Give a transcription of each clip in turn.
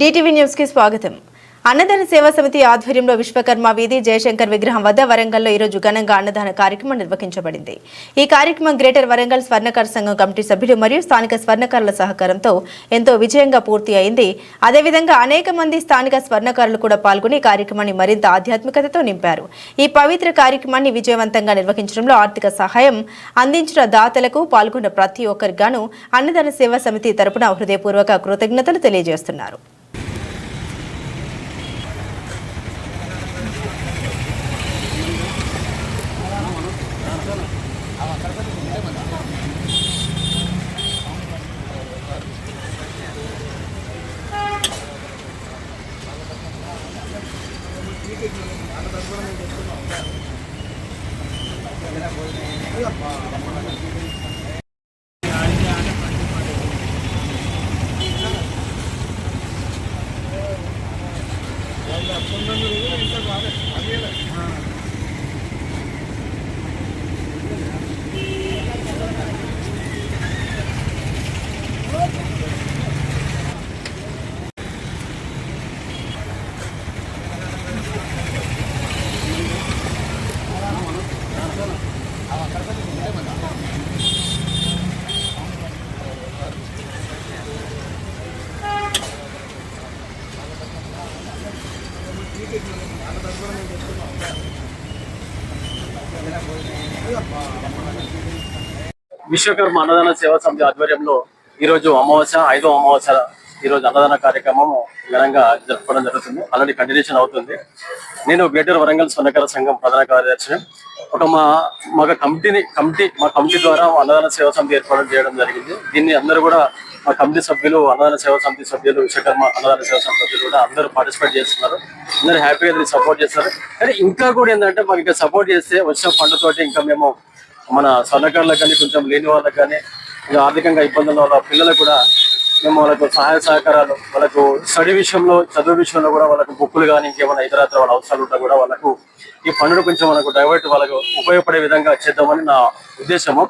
DTV news కి స్వాగతం. అన్నదాన సేవా సమితి ఆధ్వర్యంలో విశ్వకర్మ వీధి జయశంకర్ విగ్రహం వద్ద వరంగల్లో ఈరోజు ఘనంగా అన్నదాన కార్యక్రమం నిర్వహించబడింది. ఈ కార్యక్రమం గ్రేటర్ వరంగల్ స్వర్ణకార సంఘం కమిటీ సభ్యులు మరియు స్థానిక స్వర్ణకారుల సహకారంతో ఎంతో విజయంగా పూర్తి అయింది. అదేవిధంగా అనేక మంది స్థానిక స్వర్ణకారులు కూడా పాల్గొని కార్యక్రమాన్ని మరింత ఆధ్యాత్మికతతో నింపారు. ఈ పవిత్ర కార్యక్రమాన్ని విజయవంతంగా నిర్వహించడంలో ఆర్థిక సహాయం అందించిన దాతలకు పాల్గొన్న ప్రతి ఒక్కరిగాను అన్నదాన సేవా సమితి తరపున హృదయపూర్వక కృతజ్ఞతలు తెలియజేస్తున్నారు. విశ్వకర్మ అన్నదాన సేవా సమితి ఆధ్వర్యంలో ఈరోజు అమావాస్య 5వ అమావాస్య ఈరోజు అన్నదాన కార్యక్రమం ఘనంగా జరుపుకోవడం జరుగుతుంది. ఆల్రెడీ కంటిన్యూషన్ అవుతుంది. నేను గ్రేటర్ వరంగల్ స్వర్ణకార సంఘం ప్రధాన కార్యదర్శిని. మా కమిటీ ద్వారా అన్నదాన సేవా సమితి ఏర్పాటు చేయడం జరిగింది. దీన్ని అందరూ కూడా మా కమిటీ సభ్యులు, అన్నదాన సేవా సమితి సభ్యులు, విశ్వకర్మ అన్నదాన సేవా సమితి సభ్యులు కూడా అందరూ పార్టిసిపేట్ చేస్తున్నారు. అందరూ హ్యాపీగా దీన్ని సపోర్ట్ చేస్తారు. కానీ ఇంకా కూడా ఏంటంటే మాకు ఇంకా సపోర్ట్ చేస్తే వచ్చిన ఫండ్ తోటి ఇంకా మేము మన స్వర్ణకారులకు కానీ కొంచెం లేని వాళ్ళకి కానీ ఆర్థికంగా ఇబ్బందులు వాళ్ళ పిల్లలకు కూడా మేము వాళ్ళకు సహాయ సహకారాలు, వాళ్ళకు స్టడీ విషయంలో, చదువు విషయంలో కూడా వాళ్ళకు బుక్కులు కానీ ఇంకేమైనా ఇతరత్ర వాళ్ళ అవసరాలు ఉంటా కూడా వాళ్ళకు ఈ ఫండ్ను కొంచెం మనకు డైవర్ట్ వాళ్ళకు ఉపయోగపడే విధంగా చేద్దామని నా ఉద్దేశము.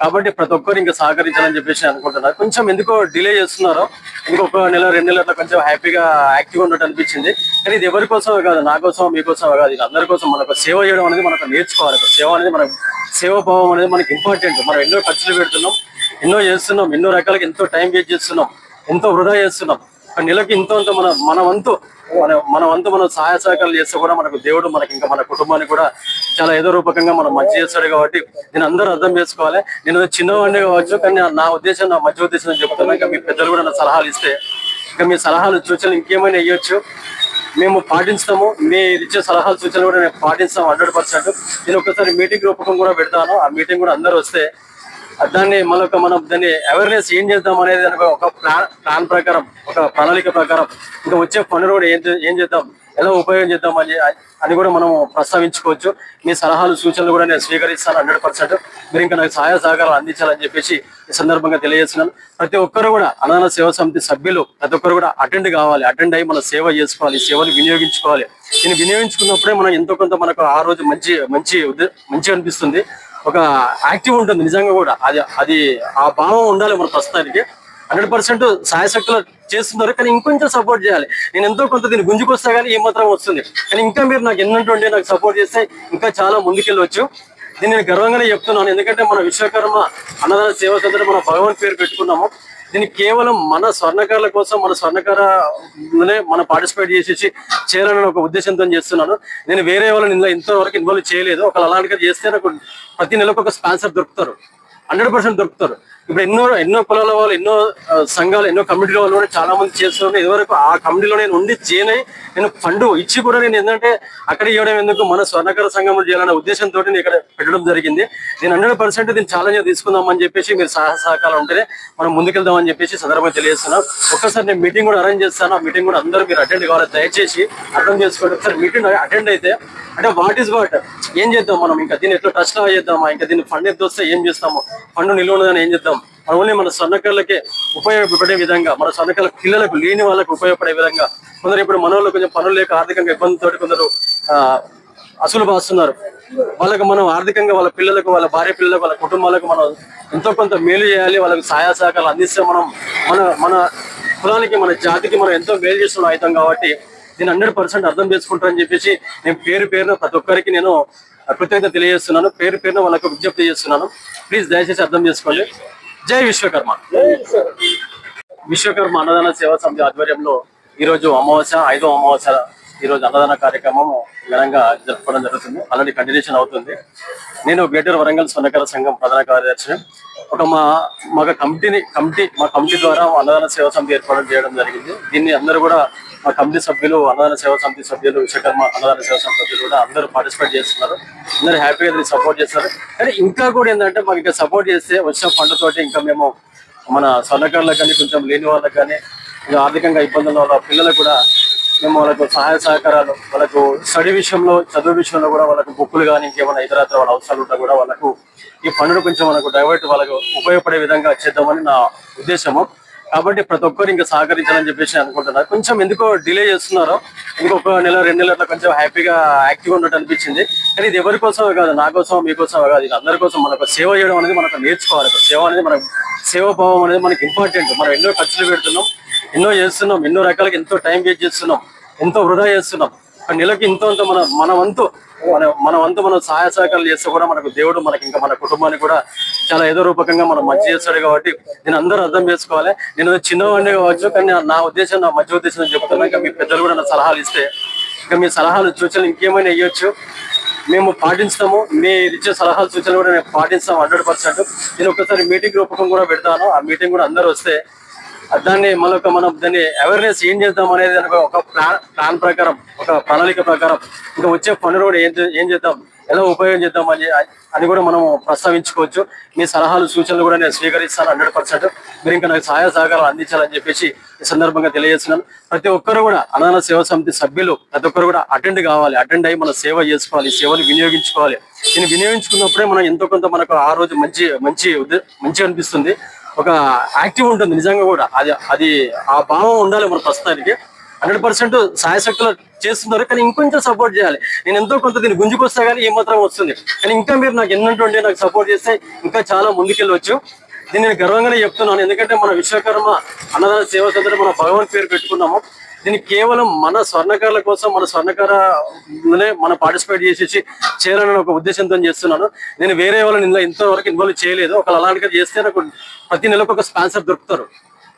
కాబట్టి ప్రతి ఒక్కరు ఇంకా సహకరించాలని చెప్పేసి అనుకుంటున్నారు. కొంచెం ఎందుకో డిలే చేస్తున్నారో, ఇంకొక నెల 2 నెలల కొంచెం హ్యాపీగా యాక్టివ్గా ఉన్నట్టు అనిపించింది. కానీ ఇది ఎవరి కోసమే కాదు, నా కోసం మీకోసమే కాదు, ఇది అందరి కోసం. మనకు సేవ చేయడం అనేది మనకు నేర్చుకోవాలి. సేవ అనేది మనకు సేవాభావం అనేది మనకి ఇంపార్టెంట్. మనం ఎన్నో ఖర్చులు పెడుతున్నాం, ఎన్నో చేస్తున్నాం, ఎన్నో రకాలకి ఎంతో టైం వేస్ట్ చేస్తున్నాం, ఎంతో వృధా చేస్తున్నాం. నెలకి ఇంత మన వంతు మనం సహాయ సహకారాలు చేస్తే కూడా మనకు దేవుడు మనకి ఇంకా మన కుటుంబానికి కూడా చాలా ఏదో రూపకంగా మనం మంచి చేస్తాడు. కాబట్టి నేను అందరూ అర్థం చేసుకోవాలి. నేను చిన్నవాడిని కావచ్చు, కానీ నా ఉద్దేశం, నా మధ్య ఉద్దేశం చెప్తున్నా. ఇంకా మీ పెద్దలు కూడా నా సలహాలు ఇస్తే, ఇంకా మీ సలహాలు సూచనలు ఇంకేమైనా ఇవ్వచ్చు, మేము పాటిస్తాము. మీరు ఇచ్చే సలహాలు సూచనలు కూడా నేను పాటిస్తాము 100%. నేను ఒకసారి మీటింగ్ రూపకం కూడా పెడతాను. ఆ మీటింగ్ కూడా అందరూ వస్తే దాన్ని మనం దాన్ని అవేర్నెస్ ఏం చేద్దాం అనేది ఒక ప్లాన్ ప్రకారం, ఒక ప్రణాళిక ప్రకారం ఇంకా వచ్చే పనులు కూడా ఏం చేద్దాం, ఎలా ఉపయోగం చేద్దాం అని కూడా మనం ప్రస్తావించుకోవచ్చు. మీ సలహాలు సూచనలు కూడా నేను స్వీకరిస్తాను 100%. మీరు ఇంకా నాకు సహాయ సహకారాలు అందించాలని చెప్పేసి ఈ సందర్భంగా తెలియజేస్తున్నాను. ప్రతి ఒక్కరు కూడా అన్నదాన సేవా సమితి సభ్యులు ప్రతి ఒక్కరు కూడా అటెండ్ కావాలి. అటెండ్ అయ్యి మన సేవ చేసుకోవాలి, ఈ సేవను వినియోగించుకోవాలి. దీన్ని వినియోగించుకున్నప్పుడే మనం ఎంతో కొంత మనకు ఆ రోజు మంచి అనిపిస్తుంది, ఒక యాక్టివ్ ఉంటుంది. నిజంగా కూడా అది ఆ భావం ఉండాలి మన ప్రస్తుతానికి. 100% సాయశక్తులు చేస్తున్నారు, కానీ ఇంకొంచెం సపోర్ట్ చేయాలి. నేను ఎంతో కొంత దీన్ని గుంజుకొస్తా కానీ ఏమాత్రం వస్తుంది. కానీ ఇంకా మీరు నాకు ఎన్నంటుంటే నాకు సపోర్ట్ చేస్తే ఇంకా చాలా ముందుకెళ్ళవచ్చు. దీన్ని నేను గర్వంగానే చెప్తున్నాను. ఎందుకంటే మన విశ్వకర్మ అన్నదాన సేవా సమితిలో మన భగవాన్ పేరు పెట్టుకున్నాము. దీన్ని కేవలం మన స్వర్ణకారుల కోసం, మన స్వర్ణకారనే మనం పార్టిసిపేట్ చేసేసి చేయాలని ఒక ఉద్దేశంతో చేస్తున్నాను. నేను వేరే వాళ్ళని ఇంతవరకు ఇన్వాల్వ్ చేయలేదు. ఒకళ్ళు అలాంటిగా చేస్తే నాకు ప్రతి నెలకు ఒక స్పాన్సర్ దొరుకుతారు, 100% దొరుకుతారు. ఇప్పుడు ఎన్నో కులాల వాళ్ళు, ఎన్నో సంఘాలు, ఎన్నో కమిటీల వాళ్ళు కూడా చాలా మంది చేస్తున్నారు. ఇదివరకు ఆ కమిటీలో నేను ఉండి చేయని, నేను ఫండ్ ఇచ్చి కూడా నేను ఏంటంటే అక్కడ ఇవ్వడం ఎందుకు, మన స్వర్ణకార సంఘంలో చేయాలనే ఉద్దేశంతో నేను ఇక్కడ పెట్టడం జరిగింది. నేను 100% దీన్ని ఛాలెంజ్ తీసుకుందామని చెప్పేసి మీరు సహకారం ఉంటేనే మనం ముందుకెళ్దామని చెప్పేసి సందర్భంగా తెలియజేస్తున్నాం. ఒక్కసారి నేను మీటింగ్ కూడా అరేంజ్ చేస్తాను. ఆ మీటింగ్ కూడా అందరూ మీరు అటెండ్ కావాలి. దయచేసి అర్థం చేసుకోండి. ఒకసారి మీటింగ్ అటెండ్ అయితే అంటే వాట్ ఈస్ వాట్, ఏం చేద్దాం మనం, ఇంకా దీన్ని ఎట్లా టచ్ చేద్దామా, ఇంకా దీన్ని ఫండ్ ఎంత వస్తే ఏం చేస్తాము, ఫండ్ నిల్వ ఉన్నదని ఏం చేద్దాం, ఓన్లీ మన స్వర్ణకారులకే ఉపయోగపడే విధంగా, మన స్వర్ణకారుల పిల్లలకు, లేని వాళ్ళకు ఉపయోగపడే విధంగా. కొందరు ఇప్పుడు మన వాళ్ళు కొంచెం పనులు లేక ఆర్థికంగా ఇబ్బందితో కొందరు అసలు బాస్తున్నారు. వాళ్ళకు మనం ఆర్థికంగా వాళ్ళ పిల్లలకు, వాళ్ళ భార్య పిల్లలకు, వాళ్ళ కుటుంబాలకు మనం ఎంతో కొంత మేలు చేయాలి. వాళ్ళకి సహాయ సహకారాలు అందిస్తే మనం మన కులానికి మన జాతికి మనం ఎంతో మేలు చేస్తున్న ఆయుధం కాబట్టి దీన్ని 100% అర్థం చేసుకుంటారని చెప్పేసి నేను పేరు పేరున ప్రతి ఒక్కరికి నేను కృతజ్ఞత తెలియజేస్తున్నాను. పేరు పేరున వాళ్ళకు విజ్ఞప్తి చేస్తున్నాను. ప్లీజ్ దయచేసి అర్థం చేసుకోండి. జై విశ్వకర్మ. విశ్వకర్మ అన్నదాన సేవా సమితి ఆధ్వర్యంలో ఈరోజు అమావాస్య 5వ అమావాస్య ఈరోజు అన్నదాన కార్యక్రమం ఘనంగా జరుపుకోవడం జరుగుతుంది. ఆల్రెడీ కంటిన్యూషన్ అవుతుంది. నేను గ్రేటర్ వరంగల్ స్వర్ణకార సంఘం ప్రధాన కార్యదర్శిని. మా కమిటీ ద్వారా అన్నదాన సేవా సమితి ఏర్పాటు చేయడం జరిగింది. దీన్ని అందరూ కూడా మా కమిటీ సభ్యులు, అన్నదాన సేవా సమితి సభ్యులు, విశ్వకర్మ అన్నదాన సేవా సమితి సభ్యులు కూడా అందరూ పార్టిసిపేట్ చేస్తున్నారు. అందరూ హ్యాపీగా దీన్ని సపోర్ట్ చేస్తారు. కానీ ఇంకా కూడా ఏంటంటే మాకు ఇంకా సపోర్ట్ చేస్తే వచ్చిన ఫండ్ తోటి ఇంకా మేము మన స్వర్ణకారులకు కానీ కొంచెం లేని వాళ్ళకి కానీ ఇంకా ఆర్థికంగా ఇబ్బందులు వాళ్ళ పిల్లలకు కూడా మేము వాళ్ళకు సహాయ సహకారాలు, వాళ్ళకు స్టడీ విషయంలో, చదువు విషయంలో కూడా వాళ్ళకు బుక్కులు కానీ ఇంకేమైనా ఇతరత్ర వాళ్ళ అవసరాలు ఉంటా కూడా వాళ్ళకు ఈ ఫండ్ను కొంచెం మనకు డైవర్ట్ వాళ్ళకు ఉపయోగపడే విధంగా చేద్దామని నా ఉద్దేశము. కాబట్టి ప్రతి ఒక్కరు ఇంకా సహకరించాలని చెప్పేసి అనుకుంటున్నారు. కొంచెం ఎందుకో డిలే చేస్తున్నారో, ఇంకొక నెల 2 నెలల కొంచెం హ్యాపీగా యాక్టివ్గా ఉన్నట్టు అనిపించింది. కానీ ఇది ఎవరి కోసమే కాదు, నా కోసం మీకోసమే కాదు, ఇది అందరి కోసం. మనకు సేవ చేయడం అనేది మనకు నేర్చుకోవాలి. సేవ అనేది మనకు, సేవాభావం అనేది మనకి ఇంపార్టెంట్. మనం ఎన్నో ఖర్చులు పెడుతున్నాం, ఎన్నో చేస్తున్నాం, ఎన్నో రకాలకి ఎంతో టైం వేస్ట్ చేస్తున్నాం, ఎంతో వృధా చేస్తున్నాం. నెలకి ఇంతో మన వంతు మనం సహాయ సహకారాలు చేస్తే కూడా మనకు దేవుడు మనకి ఇంకా మన కుటుంబానికి కూడా చాలా ఏదో రూపకంగా మనం మంచి చేస్తాడు. కాబట్టి నేను అందరూ అర్థం చేసుకోవాలి. నేను చిన్నవాడిని కావచ్చు, కానీ నా ఉద్దేశం, నా మధ్య ఉద్దేశం చెప్తున్నా. ఇంకా మీ పెద్దలు కూడా నా సలహాలు ఇస్తే, ఇంకా మీ సలహాలు సూచనలు ఇంకేమైనా ఇవ్వచ్చు, మేము పాటిస్తాము. మీరు ఇచ్చే సలహాలు సూచనలు కూడా మేము పాటిస్తాము 100%. నేను ఒకసారి మీటింగ్ రూపకం కూడా పెడతాను. ఆ మీటింగ్ కూడా అందరూ వస్తే దాన్ని మనం దాన్ని అవేర్నెస్ ఏం చేద్దాం అనేది ఒక ప్లాన్ ప్రకారం, ఒక ప్రణాళిక ప్రకారం ఇంకా వచ్చే పనులు కూడా ఏం చేద్దాం, ఎలా ఉపయోగం చేద్దాం అని కూడా మనం ప్రస్తావించుకోవచ్చు. మీ సలహాలు సూచనలు కూడా నేను స్వీకరిస్తాను 100%. మీరు ఇంకా నాకు సహాయ సహకారాలు అందించాలని చెప్పేసి ఈ సందర్భంగా తెలియజేస్తున్నాను. ప్రతి ఒక్కరు కూడా అన్నదాన సేవా సమితి సభ్యులు ప్రతి ఒక్కరు కూడా అటెండ్ కావాలి. అటెండ్ అయ్యి మన సేవ చేసుకోవాలి, సేవను వినియోగించుకోవాలి. దీన్ని వినియోగించుకున్నప్పుడే మనం ఎంతో కొంత మనకు ఆ రోజు మంచి అనిపిస్తుంది, ఒక యాక్టివ్ ఉంటుంది. నిజంగా కూడా అది ఆ భావం ఉండాలి మన ప్రస్తుతానికి. 100% సాయశక్తులు చేస్తున్నారు, కానీ ఇంకొంచెం సపోర్ట్ చేయాలి. నేను ఎంతో కొంత దీన్ని గుంజుకొస్తా కానీ ఏమాత్రం వస్తుంది. కానీ ఇంకా మీరు నాకు ఎన్నంటుంటే నాకు సపోర్ట్ చేస్తే ఇంకా చాలా ముందుకెళ్ళవచ్చు. దీన్ని నేను గర్వంగానే చెప్తున్నాను. ఎందుకంటే మన విశ్వకర్మ అన్నదాన సేవా సమితిలో మన భగవాన్ పేరు పెట్టుకున్నాము. దీన్ని కేవలం మన స్వర్ణకారుల కోసం, మన స్వర్ణకారనే మనం పార్టిసిపేట్ చేసేసి చేయాలని ఒక ఉద్దేశంతో చేస్తున్నాను. నేను వేరే వాళ్ళని ఇంతవరకు ఇన్వాల్వ్ చేయలేదు. ఒకళ్ళు అలాంటిగా చేస్తే నాకు ప్రతి నెలకు ఒక స్పాన్సర్ దొరుకుతారు,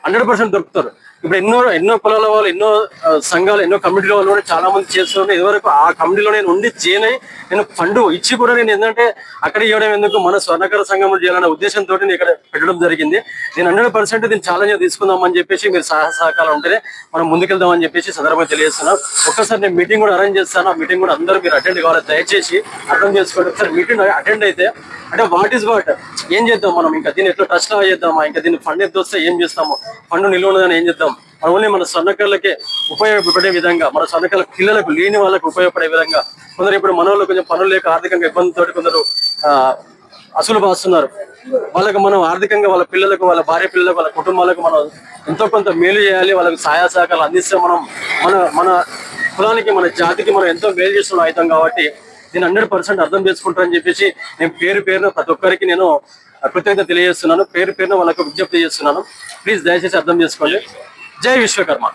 100% దొరుకుతారు. ఇప్పుడు ఎన్నో కులాల వాళ్ళు, ఎన్నో సంఘాలు, ఎన్నో కమిటీల వాళ్ళు కూడా చాలా మంది చేస్తున్నారు. ఇదివరకు ఆ కమిటీలో నేను ఉండి చేయనై నేను ఫండ్ ఇచ్చి కూడా నేను ఏంటంటే అక్కడ ఇవ్వడం ఎందుకు, మన స్వర్ణకార సంఘంలో చేయాలనే ఉద్దేశంతో నేను ఇక్కడ పెట్టడం జరిగింది. నేను 100% దీన్ని ఛాలెంజ్ తీసుకుందామని చెప్పేసి మీరు సహకారం ఉంటేనే మనం ముందుకెళ్దామని చెప్పేసి సందర్భంగా తెలియజేస్తున్నాం. ఒక్కసారి నేను మీటింగ్ కూడా అరేంజ్ చేస్తాను. ఆ మీటింగ్ కూడా అందరూ మీరు అటెండ్ కావాలి. దయచేసి అర్థం చేసుకోండి. ఒకసారి మీటింగ్ అటెండ్ అయితే అంటే వాట్ ఈస్ వాట్, ఏం చేద్దాం మనం, ఇంకా దీన్ని ఎట్లా టచ్ లా చేద్దామా, ఇంకా దీన్ని ఫండ్ ఎంత వస్తే ఏం చేస్తాము, ఫండ్ నిల్వ ఉన్నదని ఏం చేద్దాం, ఓన్లీ మన స్వర్ణకారులకే ఉపయోగపడే విధంగా, మన స్వర్ణకారుల పిల్లలకు, లేని వాళ్ళకి ఉపయోగపడే విధంగా. కొందరు ఇప్పుడు మన వాళ్ళు కొంచెం పనులు లేక ఆర్థికంగా ఇబ్బందితో కొందరు అసలు బాస్తున్నారు. వాళ్ళకి మనం ఆర్థికంగా వాళ్ళ పిల్లలకు, వాళ్ళ భార్య పిల్లలకు, వాళ్ళ కుటుంబాలకు మనం ఎంతో కొంత మేలు చేయాలి. వాళ్ళకి సహాయ సహకారాలు అందిస్తే మనం మన కులానికి, మన జాతికి మనం ఎంతో మేలు చేస్తున్న ఆయుధం. కాబట్టి దీన్ని 100% అర్థం చేసుకుంటారని చెప్పేసి నేను పేరు పేరున ప్రతి ఒక్కరికి నేను కృతజ్ఞత తెలియజేస్తున్నాను. పేరు పేరున వాళ్ళకు విజ్ఞప్తి చేస్తున్నాను. ప్లీజ్ దయచేసి అర్థం చేసుకోండి. జై విశ్వకర్మ.